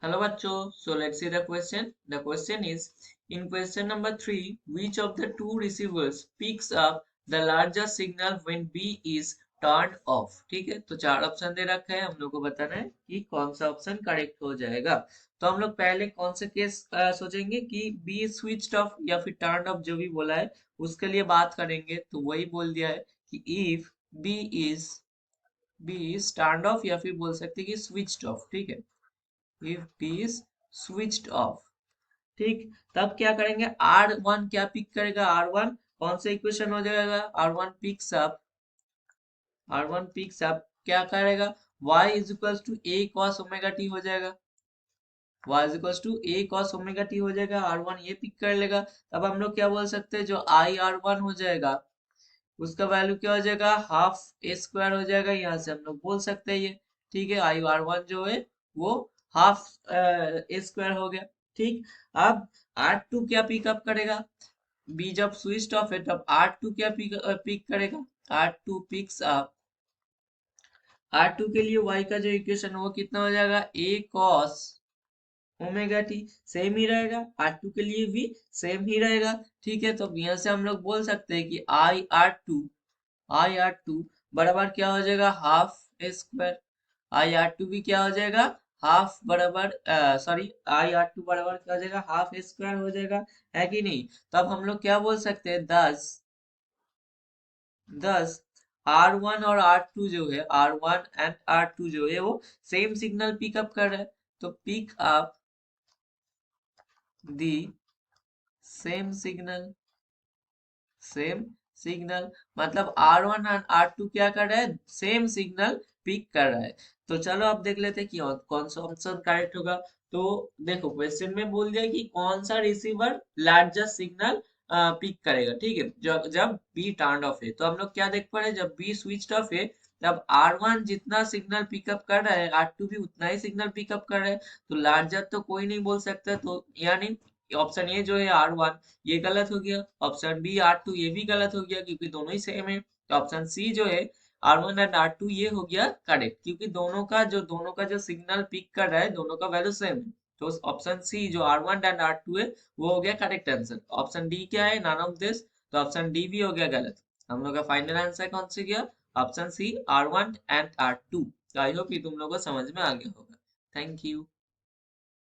Hello bachcho, so let's see the question. The question is, in question number 3, which of the two receivers picks up the larger signal when B is turned off? ठीक है, तो चार option दे रखा है, हम लोग को बताना है कि कौन सा ऑप्शन करेक्ट हो जाएगा। तो हम लोग पहले कौन सा केस सोचेंगे कि B स्विच्ड ऑफ या फिर टर्न ऑफ, जो भी बोला है उसके लिए बात करेंगे। तो वही बोल दिया है कि if B is turned off, या फिर बोल सकते हैं कि स्विच्ड ऑफ। ठीक है, if B is switched off, ठीक। तब क्या करेंगे, R1 क्या पिक करेगा, R1 कौन सा इक्वेशन हो जाएगा, R1 पिक्स अप क्या करेगा, y is equal to a cos omega t हो जाएगा, y is equal to a cos omega t हो जाएगा। R1 ये पिक कर लेगा। तब हम लोग क्या बोल सकते हैं, जो i R1 हो जाएगा उसका वैल्यू क्या हो जाएगा, हाफ ए स्क्वायर हो जाएगा। यहाँ से हम लोग बोल सकते हैं ये, ठीक है। आई R1 जो है वो हाफ ए स्क्वायर हो गया, ठीक। अब R2 क्या पिकअप करेगा, बी जब स्विच ऑफ है तब R2 क्या पिक करेगा, R2 पिक्स अप, R2 के लिए y का जो इक्वेशन है वो कितना हो जाएगा, a cos omega T, same ही रहेगा। R2 के लिए भी सेम ही रहेगा, ठीक है। तो यहाँ से हम लोग बोल सकते हैं कि आई आर टू बराबर क्या हो जाएगा, half A square. I R two भी क्या हो जाएगा, हाफ बराबर सॉरी आई आर टू बराबर क्या हो जाएगा, हाफ ए स्क्वायर हो जाएगा, है कि नहीं। तब हम लोग क्या बोल सकते हैं, दस दस R1 और R2 जो है, R1 एंड R2 जो है वो सेम सिग्नल पिकअप कर रहे हैं। तो pick up the same signal, same signal मतलब R1 और R2 क्या कर रहा है, सेम सिग्नल पिक कर रहा है। तो चलो अब देख लेते हैं कि कौन सा ऑप्शन करेक्ट होगा। तो देखो क्वेश्चन में बोल दिया कि कौन सा रिसीवर लार्जेस्ट सिग्नल पिक करेगा, ठीक है, जब जब बी टर्न ऑफ है। तो हम लोग क्या देख पा रहे हैं, जब बी स्विच ऑफ है तब R1 जितना सिग्नल पिकअप कर रहा है R2 भी उतना ही सिग्नल पिकअप कर रहा है। तो लार्जर तो कोई नहीं बोल सकता, तो यानी ऑप्शन ए जो है R1 ये गलत हो गया। ऑप्शन बी R2 ये भी गलत हो गया क्योंकि दोनों ही सेम है। तो ऑप्शन सी जो है R1 एंड R2 ये हो गया करेक्ट, क्योंकि दोनों का जो सिग्नल पिक कर रहा है दोनों का वैल्यू सेम है। तो ऑप्शन सी जो R1 एंड R2 है वो हो गया करेक्ट आंसर। ऑप्शन डी क्या है, नन ऑफ दिस, तो ऑप्शन डी भी हो गया गलत। हम लोग का फाइनल आंसर कौन सा गया, option C R1 and R2। तो आई होप कि तुम लोगों को समझ में आ गया होगा। Thank you.